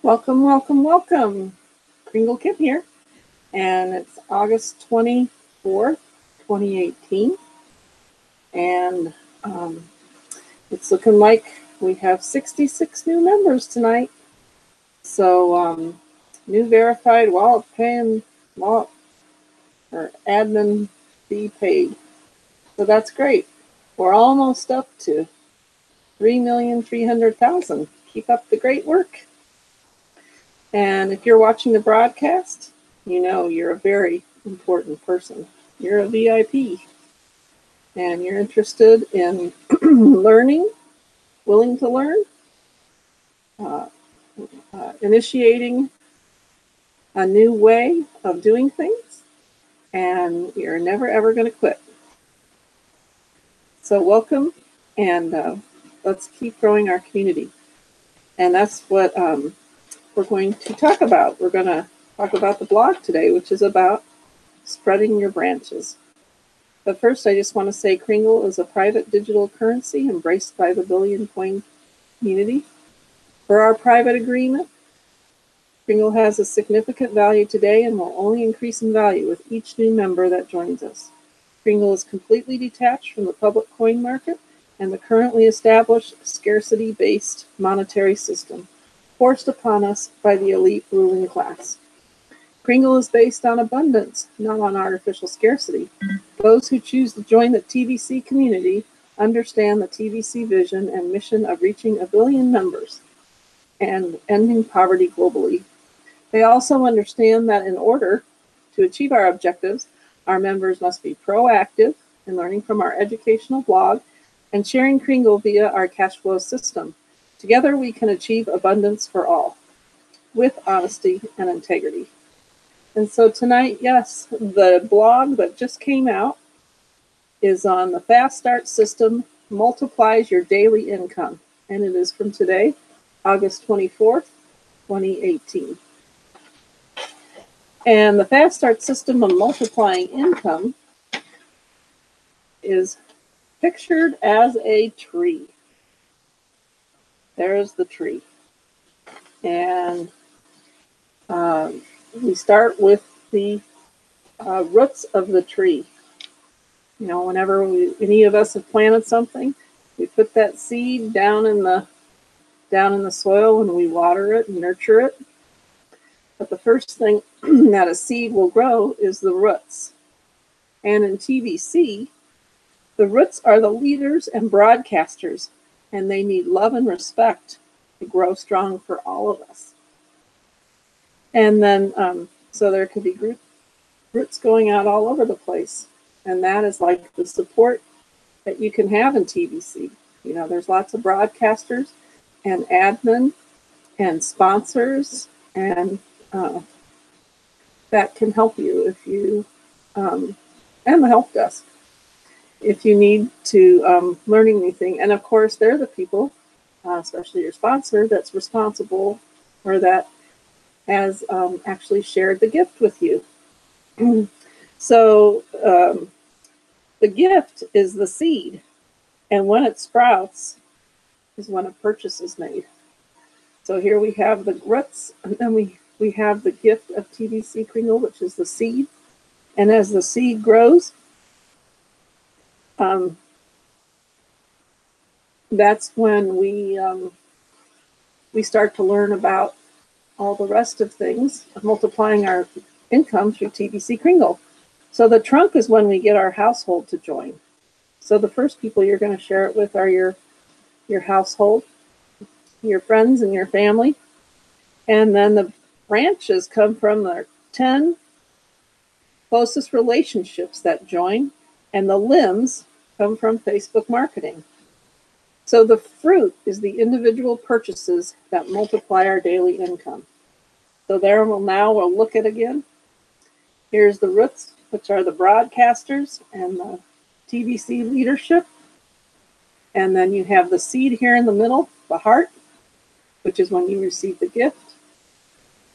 Welcome, welcome, welcome. Kringle Kim here, and it's August 24th, 2018, and it's looking like we have 66 new members tonight. So, new verified wallet paying wallet or admin fee paid. So that's great. We're almost up to 3,300,000. Keep up the great work. And if you're watching the broadcast, you know you're a very important person. You're a VIP. And you're interested in learning, willing to learn, initiating a new way of doing things, and you're never ever going to quit. So welcome, and let's keep growing our community. And that's what we're going to talk about. We're going to talk about the blog today, which is about spreading your branches. But first, I just want to say Kringle is a private digital currency embraced by the billion coin community. For our private agreement, Kringle has a significant value today and will only increase in value with each new member that joins us. Kringle is completely detached from the public coin market and the currently established scarcity-based monetary system forced upon us by the elite ruling class. Kringle is based on abundance, not on artificial scarcity. Those who choose to join the TVC community understand the TVC vision and mission of reaching 1 billion members and ending poverty globally. They also understand that in order to achieve our objectives, our members must be proactive in learning from our educational blog and sharing Kringle via our cash flow system. Together we can achieve abundance for all with honesty and integrity. And so tonight, yes, the blog that just came out is on the Fast Start system, multiplies your daily income. And it is from today, August 24th, 2018. And the Fast Start system of multiplying income is pictured as a tree. There's the tree. And we start with the roots of the tree. You know, whenever any of us have planted something, we put that seed down in the soil and we water it and nurture it. But the first thing that a seed will grow is the roots. And in TVC, the roots are the leaders and broadcasters, and they need love and respect to grow strong for all of us. And then, so there could be roots going out all over the place. And that is like the support that you can have in TVC. You know, there's lots of broadcasters and admin and sponsors and that can help you if you, and the help desk, if you need to learn anything. And of course, they're the people, especially your sponsor, that's responsible or that has actually shared the gift with you. So the gift is the seed, and when it sprouts is when a purchase is made. So here we have the roots, and then we have the gift of TVC Kringle, which is the seed. And as the seed grows, that's when we start to learn about all the rest of things, multiplying our income through TVC Kringle. So the trunk is when we get our household to join. So the first people you're going to share it with are your household, your friends and your family. And then the branches come from the 10 closest relationships that join, and the limbs come from Facebook marketing. So the fruit is the individual purchases that multiply our daily income. So there we'll look at again. Here's the roots, which are the broadcasters and the TVC leadership. And then you have the seed here in the middle, the heart, which is when you receive the gift.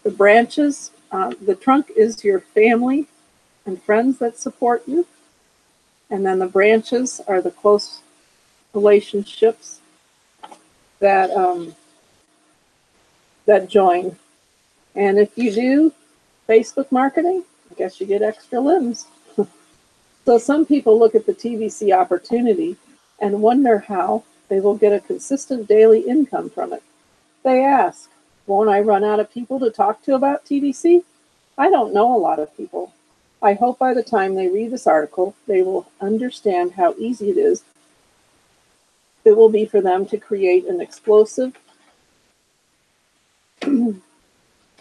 The branches, the trunk is your family and friends that support you. And then the branches are the close relationships that that join. And if you do Facebook marketing, I guess you get extra limbs. So some people look at the TVC opportunity and wonder how they will get a consistent daily income from it. They ask, won't I run out of people to talk to about TVC? I don't know a lot of people. I hope by the time they read this article, they will understand how easy it will be for them to create an explosive,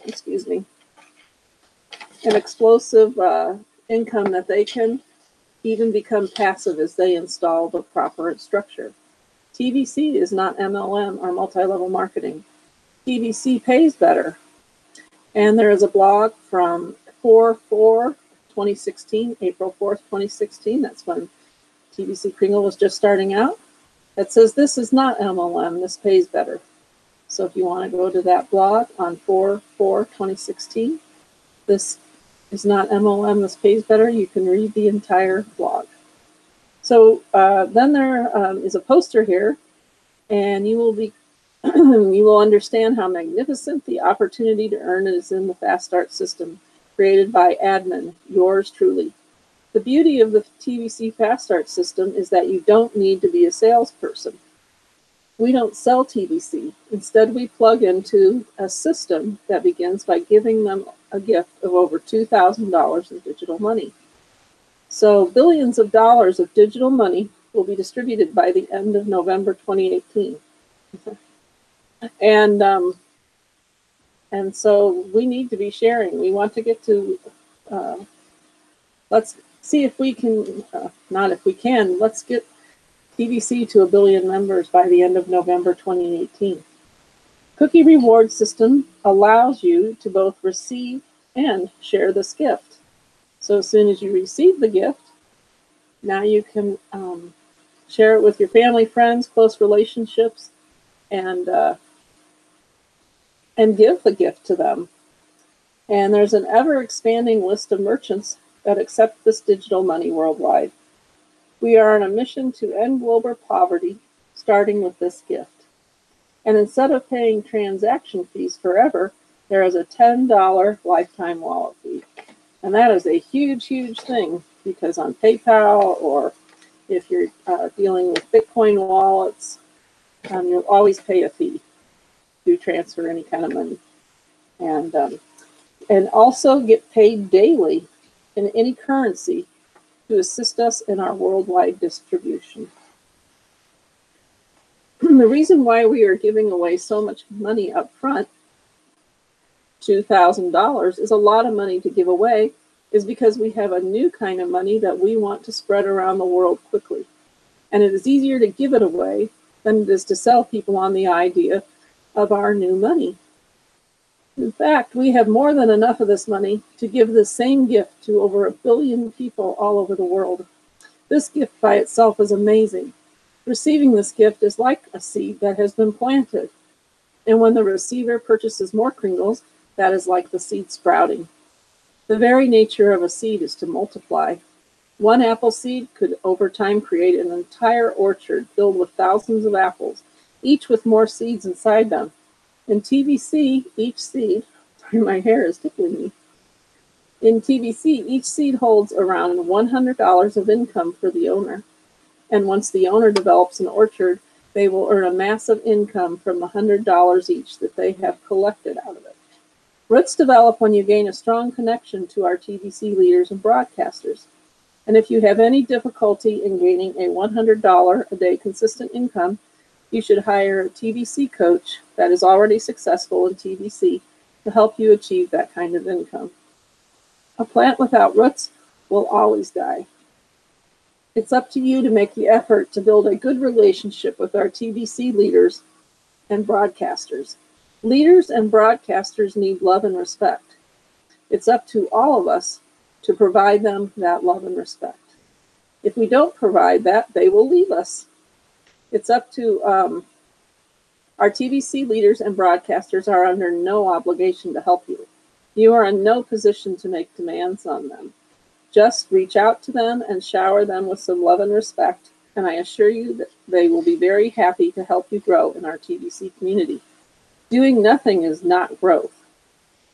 excuse me, an explosive income that they can even become passive as they install the proper structure. TVC is not MLM or multi-level marketing. TVC pays better. And there is a blog from 4/4/2016, April 4th, 2016. That's when TVC Kringle was just starting out. That says this is not MLM, this pays better. So if you want to go to that blog on 4/4/2016, this is not MLM, this pays better, you can read the entire blog. So then there is a poster here, and you will be you will understand how magnificent the opportunity to earn is in the Fast Start system created by admin, yours truly. The beauty of the TVC Fast Start system is that you don't need to be a salesperson. We don't sell TVC. Instead, we plug into a system that begins by giving them a gift of over $2,000 in digital money. So billions of dollars of digital money will be distributed by the end of November 2018. And so we need to be sharing. We want to get to, let's see if we can, not if we can, let's get TVC to 1 billion members by the end of November 2018. Cookie reward system allows you to both receive and share this gift. So as soon as you receive the gift, now you can share it with your family, friends, close relationships, and give the gift to them. And there's an ever-expanding list of merchants that accept this digital money worldwide. We are on a mission to end global poverty, starting with this gift. And instead of paying transaction fees forever, there is a $10 lifetime wallet fee. And that is a huge, huge thing, because on PayPal, or if you're dealing with Bitcoin wallets, you'll always pay a fee to transfer any kind of money. And also get paid daily in any currency to assist us in our worldwide distribution. The reason why we are giving away so much money up front, $2,000 is a lot of money to give away, is because we have a new kind of money that we want to spread around the world quickly. And it is easier to give it away than it is to sell people on the idea of our new money. In fact, we have more than enough of this money to give the same gift to over 1 billion people all over the world. This gift by itself is amazing. Receiving this gift is like a seed that has been planted. And when the receiver purchases more Kringles, that is like the seed sprouting. The very nature of a seed is to multiply. One apple seed could over time create an entire orchard filled with thousands of apples, each with more seeds inside them. In TVC, each seed, sorry, my hair is tickling me. In TVC, each seed holds around $100 of income for the owner. And once the owner develops an orchard, they will earn a massive income from the $100 each that they have collected out of it. Roots develop when you gain a strong connection to our TVC leaders and broadcasters. And if you have any difficulty in gaining a $100 a day consistent income, you should hire a TVC coach that is already successful in TVC to help you achieve that kind of income. A plant without roots will always die. It's up to you to make the effort to build a good relationship with our TVC leaders and broadcasters. Leaders and broadcasters need love and respect. It's up to all of us to provide them that love and respect. If we don't provide that, they will leave us. It's up to our TVC leaders and broadcasters are under no obligation to help you. You are in no position to make demands on them. Just reach out to them and shower them with some love and respect, and I assure you that they will be very happy to help you grow in our TVC community. Doing nothing is not growth.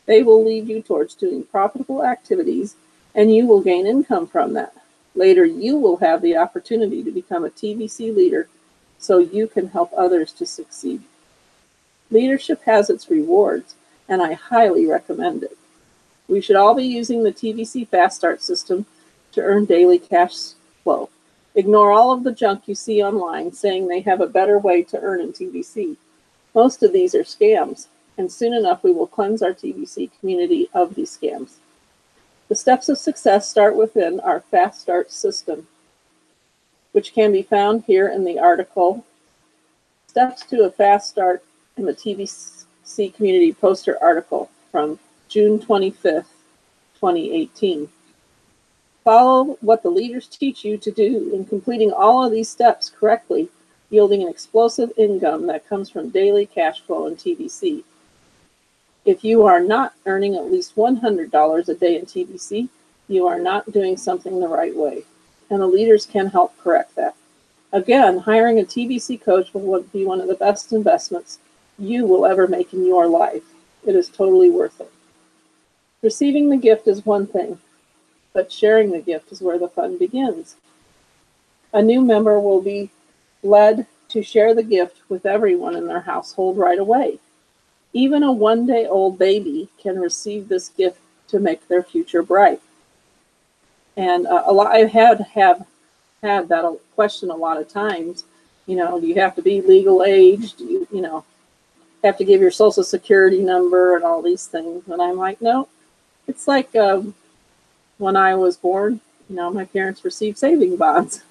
They will lead you towards doing profitable activities, and you will gain income from that. Later, you will have the opportunity to become a TVC leader so you can help others to succeed. Leadership has its rewards, and I highly recommend it. We should all be using the TVC Fast Start system to earn daily cash flow. Ignore all of the junk you see online saying they have a better way to earn in TVC. Most of these are scams, and soon enough we will cleanse our TVC community of these scams. The steps of success start within our Fast Start system, which can be found here in the article, Steps to a Fast Start in the TVC Community Poster article from June 25th, 2018. Follow what the leaders teach you to do in completing all of these steps correctly, yielding an explosive income that comes from daily cash flow in TVC. If you are not earning at least $100 a day in TVC, you are not doing something the right way, and the leaders can help correct that. Again, hiring a TVC coach will be one of the best investments you will ever make in your life. It is totally worth it. Receiving the gift is one thing, but sharing the gift is where the fun begins. A new member will be led to share the gift with everyone in their household right away. Even a one-day-old baby can receive this gift to make their future bright. And I've had that question a lot of times. You know, do you have to be legal age? Do you have to give your social security number and all these things? And I'm like, no. It's like when I was born, my parents received saving bonds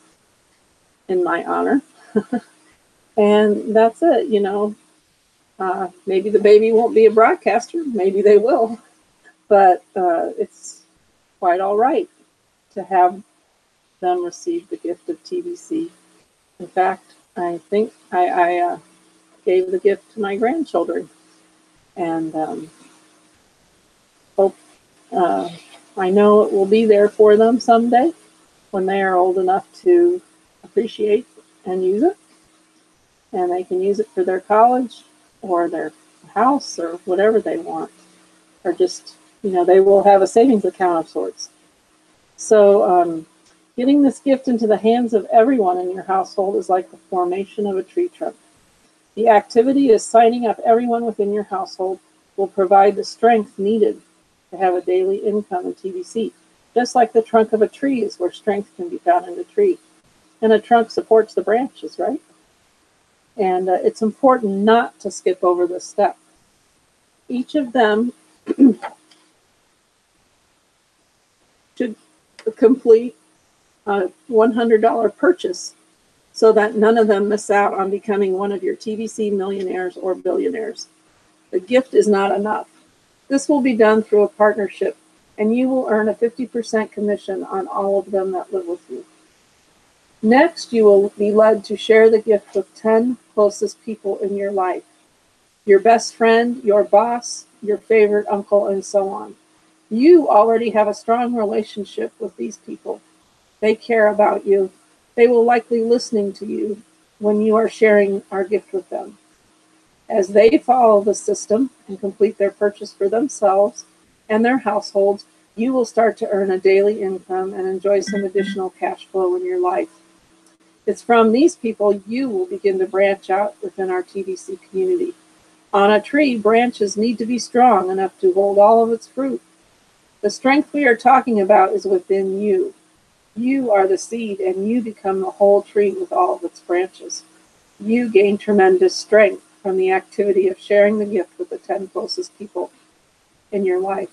in my honor. And that's it, maybe the baby won't be a broadcaster. Maybe they will. But it's quite all right to have them receive the gift of TVC. In fact, I think I gave the gift to my grandchildren, and hope I know it will be there for them someday when they are old enough to appreciate and use it, and they can use it for their college or their house or whatever they want, or just they will have a savings account of sorts. So getting this gift into the hands of everyone in your household is like the formation of a tree trunk. The activity is signing up everyone within your household will provide the strength needed to have a daily income in TVC. Just like the trunk of a tree is where strength can be found in the tree. And a trunk supports the branches, right? And it's important not to skip over this step. Each of them should complete a $100 purchase so that none of them miss out on becoming one of your TVC millionaires or billionaires. The gift is not enough. This will be done through a partnership, and you will earn a 50% commission on all of them that live with you. Next, you will be led to share the gift with 10 closest people in your life. Your best friend, your boss, your favorite uncle, and so on. You already have a strong relationship with these people. They care about you. They will likely listen to you when you are sharing our gift with them. As they follow the system and complete their purchase for themselves and their households, you will start to earn a daily income and enjoy some additional cash flow in your life. It's from these people you will begin to branch out within our TVC community. On a tree, branches need to be strong enough to hold all of its fruit. The strength we are talking about is within you. You are the seed, and you become the whole tree with all of its branches. You gain tremendous strength from the activity of sharing the gift with the 10 closest people in your life.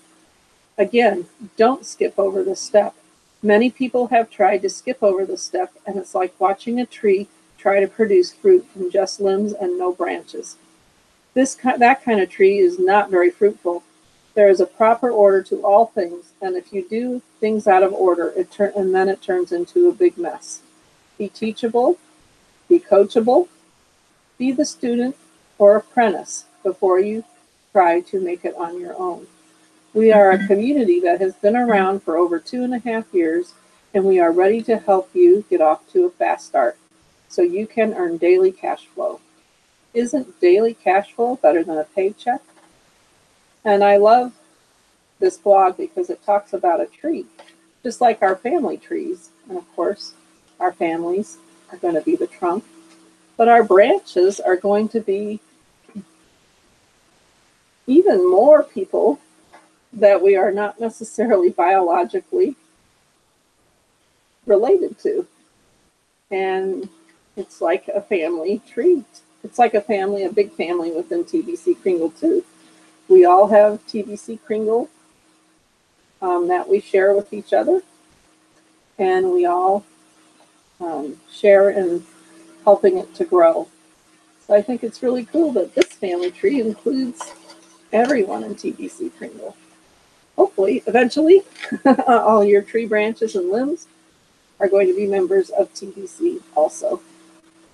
Again, don't skip over this step. Many people have tried to skip over this step, and it's like watching a tree try to produce fruit from just limbs and no branches. That kind of tree is not very fruitful. There is a proper order to all things, and if you do things out of order, then it turns into a big mess. Be teachable, be coachable, be the student or apprentice before you try to make it on your own. We are a community that has been around for over 2.5 years, and we are ready to help you get off to a fast start so you can earn daily cash flow. Isn't daily cash flow better than a paycheck? And I love this blog because it talks about a tree, just like our family trees. And of course, our families are going to be the trunk, but our branches are going to be even more people that we are not necessarily biologically related to. And it's like a family tree. It's like a family, a big family within TBC Kringle too. We all have TBC Kringle that we share with each other, and we all share in helping it to grow. So I think it's really cool that this family tree includes everyone in TBC Kringle. Hopefully, eventually, all your tree branches and limbs are going to be members of TBC also.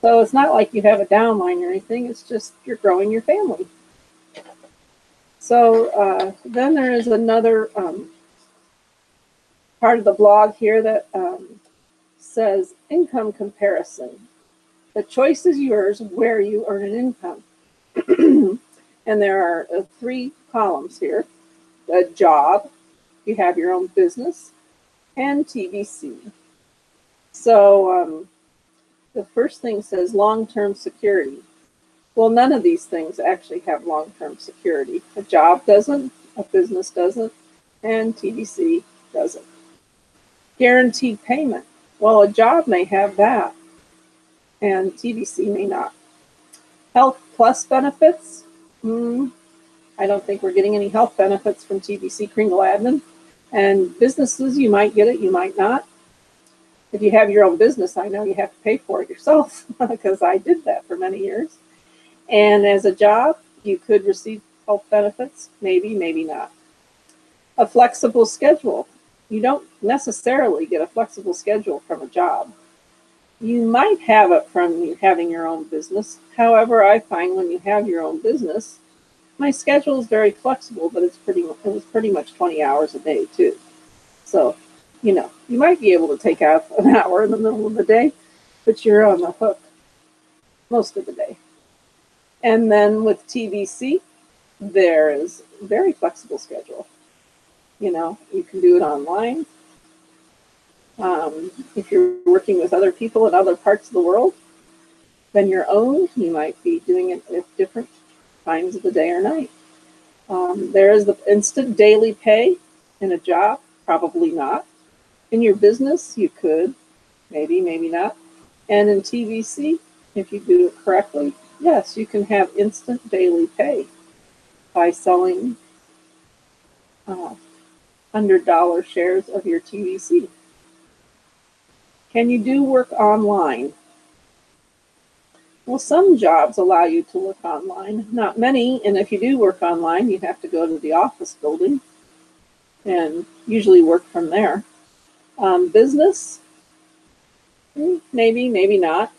So it's not like you have a downline or anything, it's just you're growing your family. So then there is another part of the blog here that says income comparison. The choice is yours where you earn an income. And there are 3 columns here. A job, you have your own business, and TBC. So the first thing says long-term security. Well, none of these things actually have long-term security. A job doesn't, a business doesn't, and TBC doesn't. Guaranteed payment. Well, a job may have that, and TBC may not. Health plus benefits. I don't think we're getting any health benefits from TBC Kringle Admin. And businesses, you might get it, you might not. If you have your own business, I know you have to pay for it yourself because I did that for many years. And as a job, you could receive health benefits, maybe, maybe not. A flexible schedule. You don't necessarily get a flexible schedule from a job. You might have it from having your own business. However, I find when you have your own business, my schedule is very flexible, but it was pretty much 20 hours a day too. So, you might be able to take out an hour in the middle of the day, but you're on the hook most of the day. And then with TBC, there is a very flexible schedule. You can do it online. If you're working with other people in other parts of the world than your own, you might be doing it at different times of the day or night. There is the instant daily pay in a job, probably not. In your business, you could, maybe, maybe not. And in TBC, if you do it correctly, yes, you can have instant daily pay by selling $100 shares of your TBC. Can you do work online? Well, some jobs allow you to work online, not many, and if you do work online, you have to go to the office building and usually work from there. Business, maybe, maybe not.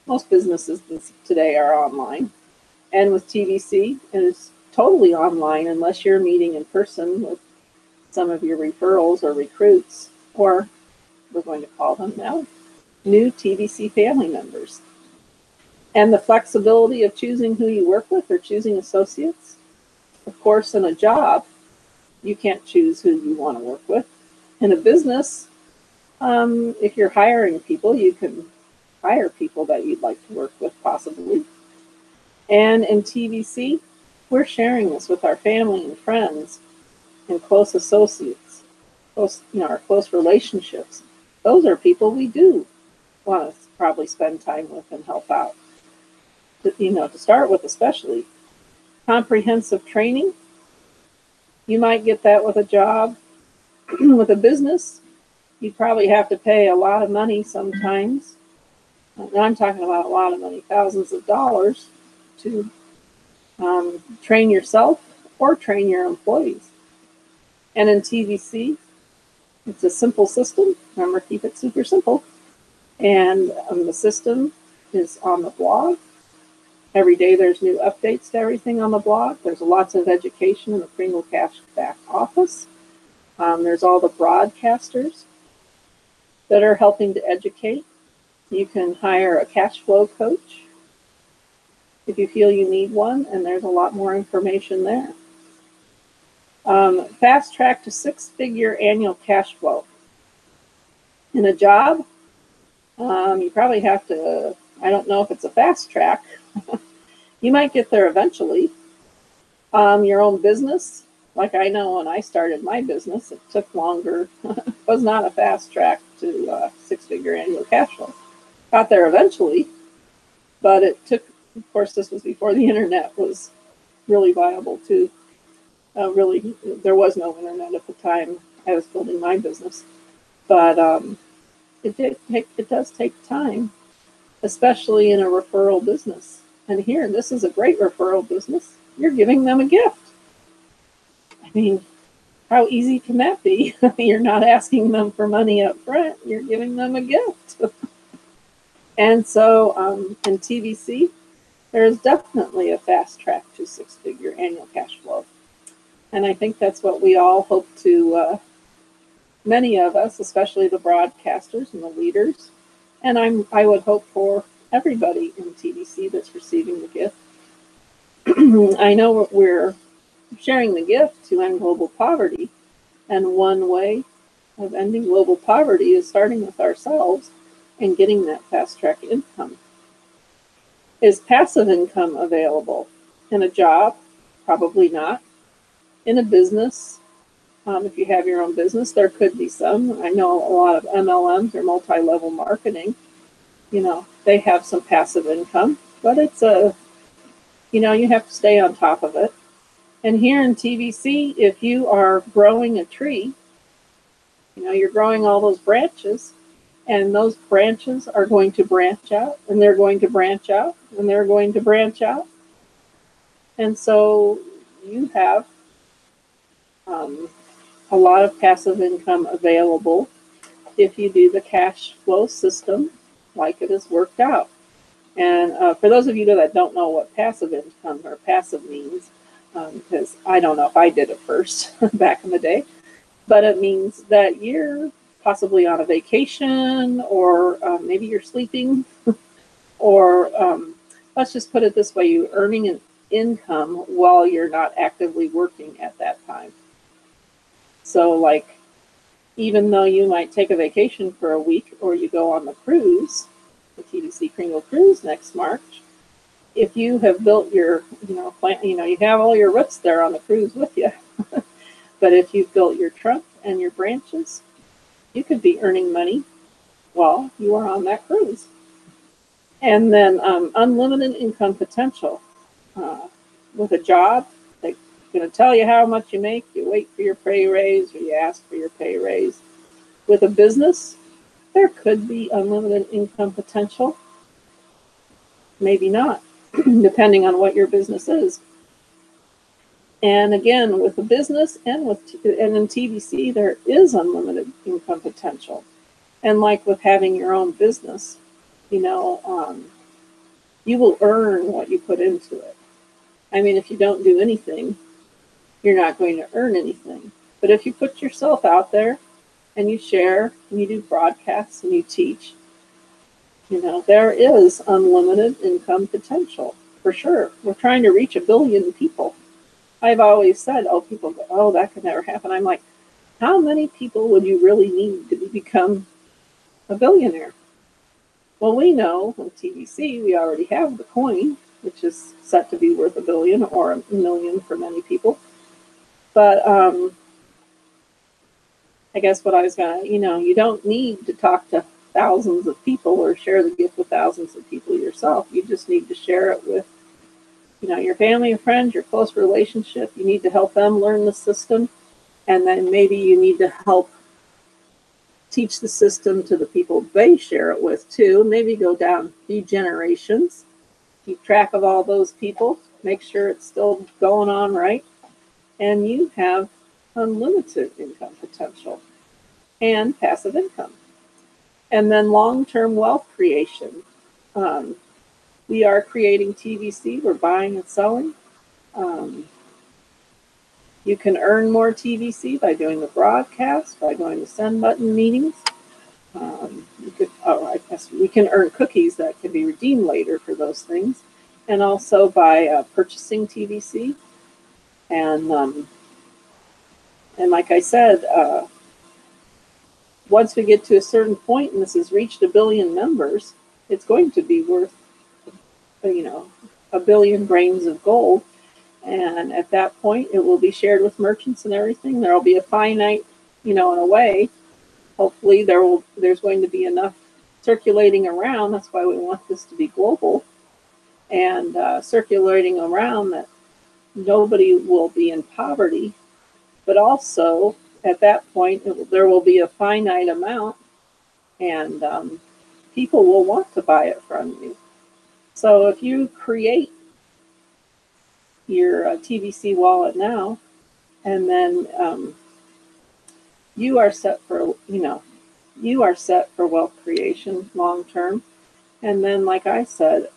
Most businesses today are online. And with TBC, it is totally online unless you're meeting in person with some of your referrals or recruits, or we're going to call them now, new TBC family members. And the flexibility of choosing who you work with or choosing associates. Of course, in a job, you can't choose who you want to work with. In a business, if you're hiring people, you can hire people that you'd like to work with, possibly. And in TBC, we're sharing this with our family and friends and close associates, our close relationships. Those are people we do want to probably spend time with and help out. To start with, especially comprehensive training. You might get that with a job. With a business, you probably have to pay a lot of money sometimes. And I'm talking about a lot of money, thousands of dollars, to train yourself or train your employees. And in TBC, it's a simple system. Remember, keep it super simple. And the system is on the blog. Every day there's new updates to everything on the blog. There's lots of education in the Kringle Cash back office. There's all the broadcasters that are helping to educate. You can hire a cash flow coach if you feel you need one, and there's a lot more information there. Fast track to 6-figure annual cash flow. In a job, you probably have to, I don't know if it's a fast track. You might get there eventually. Your own business, like I know when I started my business, it took longer. It was not a fast track to 6-figure annual cash flow. Got there eventually, but it took, of course, this was before the internet was really viable too. Really, there was no internet at the time I was building my business. But it does take time, especially in a referral business. And here, this is a great referral business. You're giving them a gift. I mean, how easy can that be? You're not asking them for money up front. You're giving them a gift. And so in TVC, there is definitely a fast track to 6-figure annual cash flow. And I think that's what we all hope to, many of us, especially the broadcasters and the leaders, and I would hope for everybody in TVC that's receiving the gift. I know we're sharing the gift to end global poverty, and one way of ending global poverty is starting with ourselves and getting that fast-track income. Is passive income available? In a job? Probably not. In a business, if you have your own business, there could be some. I know a lot of MLMs or multi-level marketing, they have some passive income, but it's you have to stay on top of it. And here in TVC, if you are growing a tree, you're growing all those branches, and those branches are going to branch out, and they're going to branch out, and they're going to branch out. And so you have a lot of passive income available if you do the cash flow system like it is worked out. And for those of you that don't know what passive income or passive means, because I don't know if I did it first back in the day, but it means that you're possibly on a vacation, or maybe you're sleeping, or let's just put it this way, you're earning an income while you're not actively working at that time. So like, even though you might take a vacation for a week, or you go on the cruise, the TVC Kringle cruise next March, if you have built your, plant, you have all your roots there on the cruise with you. But if you've built your trunk and your branches, you could be earning money while you are on that cruise. And then unlimited income potential. With a job, they're going to tell you how much you make. You wait for your pay raise, or you ask for your pay raise. With a business, there could be unlimited income potential. Maybe not, depending on what your business is. And again, with a business and in TVC, there is unlimited income potential. And like with having your own business, you will earn what you put into it. I mean, if you don't do anything, you're not going to earn anything. But if you put yourself out there and you share and you do broadcasts and you teach, there is unlimited income potential for sure. We're trying to reach 1 billion people. I've always said, people go, oh, that could never happen. I'm like, how many people would you really need to become a billionaire? Well, we know in TVC, we already have the coin, which is set to be worth 1 billion or 1 million for many people. But I guess what I was going to, you don't need to talk to thousands of people or share the gift with thousands of people yourself. You just need to share it with, your family and friends, your close relationship. You need to help them learn the system. And then maybe you need to help teach the system to the people they share it with too. Maybe go down a few generations. Keep track of all those people. Make sure it's still going on right. And you have unlimited income potential and passive income. And then long-term wealth creation. We are creating TVC. We're buying and selling. You can earn more TVC by doing the broadcast, by going to send button meetings. I guess we can earn cookies that can be redeemed later for those things. and also by purchasing TVC. And like I said, once we get to a certain point and this has reached 1 billion members, it's going to be worth, you know, 1 billion grains of gold. And at that point, it will be shared with merchants and everything. There will be a finite, you know, in a way. Hopefully, there's going to be enough circulating around. That's why we want this to be global and circulating around, that nobody will be in poverty. But also, at that point, there will be a finite amount, and people will want to buy it from you. So if you create your TVC wallet now, and then you are set for, you know, you are set for wealth creation long term. And then, like I said,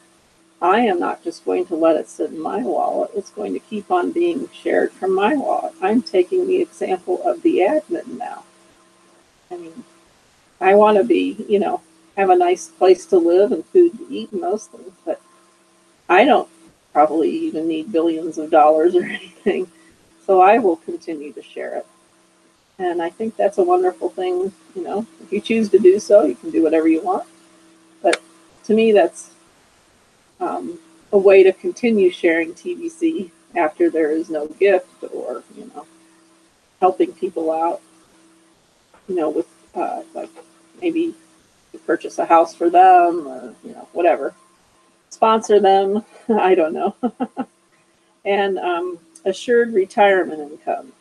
I am not just going to let it sit in my wallet. It's going to keep on being shared from my wallet. I'm taking the example of the admin now. I mean, I want to be, you know, have a nice place to live and food to eat and those things, but I don't probably even need billions of dollars or anything. So I will continue to share it. And I think that's a wonderful thing. You know, if you choose to do so, you can do whatever you want. But to me, that's a way to continue sharing TVC after there is no gift, or, you know, helping people out, you know, with like maybe you purchase a house for them, or, you know, whatever. Sponsor them, I don't know. And assured retirement income.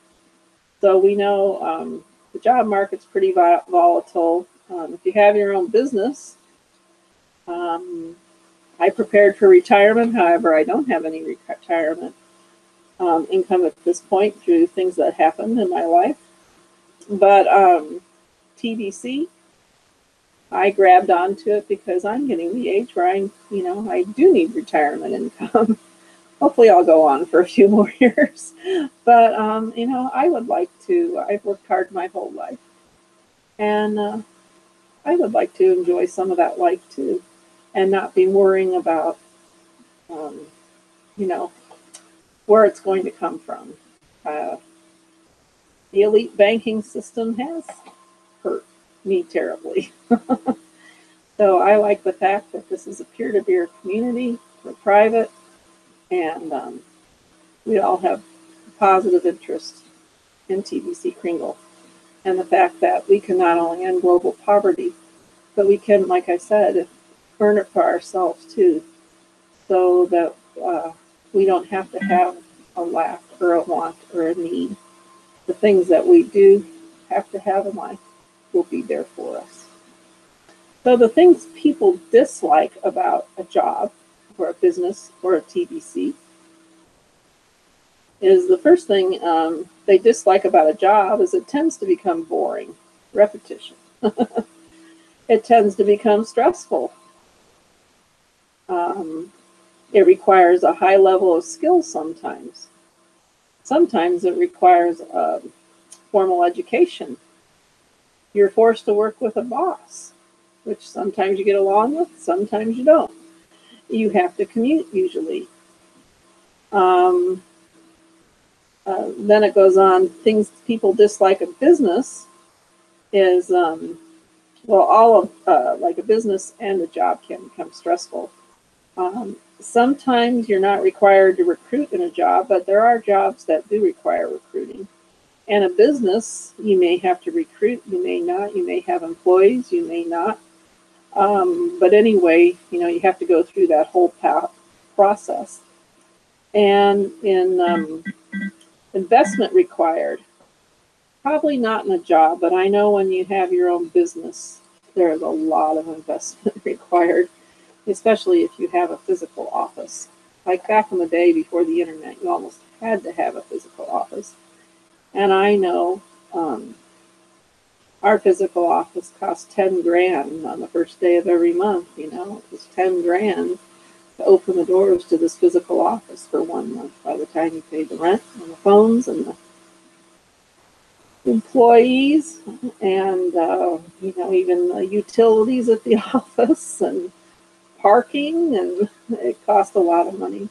So we know the job market's pretty volatile. If you have your own business, I prepared for retirement. However, I don't have any retirement income at this point through things that happened in my life. But TVC, I grabbed onto it because I'm getting the age where I do need retirement income. Hopefully I'll go on for a few more years. But, you know, I would like to. I've worked hard my whole life. And I would like to enjoy some of that life too, and not be worrying about, you know, where it's going to come from. The elite banking system has hurt me terribly. So I like the fact that this is a peer-to-peer community. We're private, and we all have positive interest in TVC Kringle. And the fact that we can not only end global poverty, but we can, like I said, earn it for ourselves too, so that we don't have to have a lack or a want or a need. The things that we do have to have in life will be there for us. So the things people dislike about a job or a business or a TVC is, the first thing they dislike about a job is it tends to become boring, repetition. It tends to become stressful. It requires a high level of skill sometimes. Sometimes it requires formal education. You're forced to work with a boss, which sometimes you get along with, sometimes you don't. You have to commute usually. Then it goes on, things people dislike of business is, well, all of, like a business and a job can become stressful. Sometimes you're not required to recruit in a job, but there are jobs that do require recruiting. And a business, you may have to recruit, you may not, you may have employees, you may not. But anyway, you know, you have to go through that whole process. And in investment required, probably not in a job, but I know when you have your own business, there's a lot of investment required, especially if you have a physical office. Like back in the day before the internet, you almost had to have a physical office. And I know our physical office cost 10 grand on the first day of every month. You know, it was 10 grand to open the doors to this physical office for 1 month by the time you paid the rent and the phones and the employees and, you know, even the utilities at the office and parking, and it costs a lot of money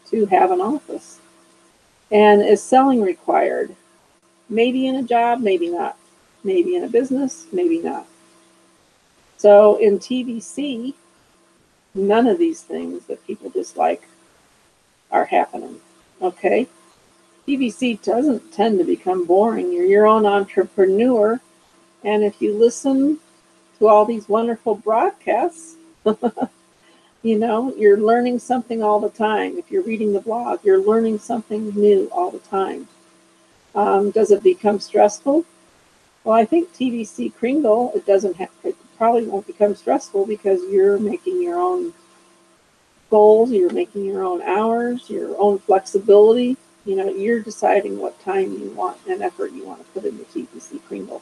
to have an office. And is selling required? Maybe in a job, maybe not. Maybe in a business, maybe not. So in TVC, none of these things that people dislike are happening. Okay? TVC doesn't tend to become boring. You're your own entrepreneur. And if you listen to all these wonderful broadcasts, you know, you're learning something all the time. If you're reading the blog, you're learning something new all the time. Does it become stressful? Well, I think TVC Kringle, it probably won't become stressful because you're making your own goals, you're making your own hours, your own flexibility. You know, you're deciding what time you want and effort you want to put into TVC Kringle.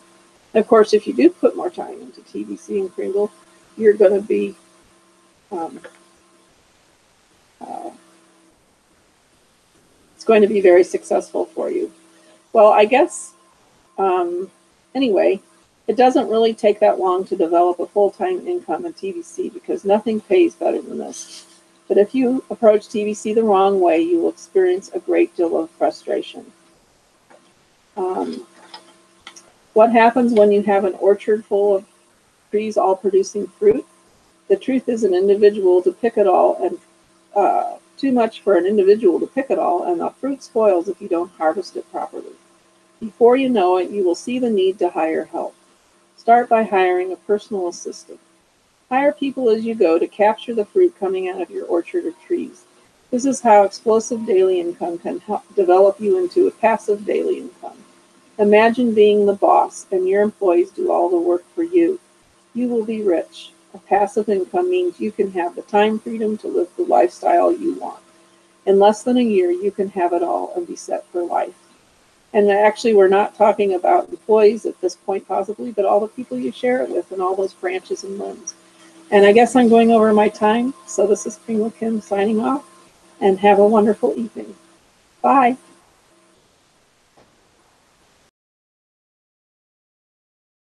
Of course, if you do put more time into TVC and Kringle, you're going to be it's going to be very successful for you. Well, I guess anyway, it doesn't really take that long to develop a full-time income in TVC because nothing pays better than this. But if you approach TVC the wrong way, you will experience a great deal of frustration. What happens when you have an orchard full of trees all producing fruit? The truth is an individual to pick it all, and too much for an individual to pick it all, and the fruit spoils if you don't harvest it properly. Before you know it, you will see the need to hire help. Start by hiring a personal assistant. Hire people as you go to capture the fruit coming out of your orchard or trees. This is how explosive daily income can help develop you into a passive daily income. Imagine being the boss and your employees do all the work for you. You will be rich. A passive income means you can have the time freedom to live the lifestyle you want. In less than a year, you can have it all and be set for life. And actually, we're not talking about employees at this point possibly, but all the people you share it with and all those branches and limbs. And I guess I'm going over my time. So this is Kringle Kim signing off, and have a wonderful evening. Bye.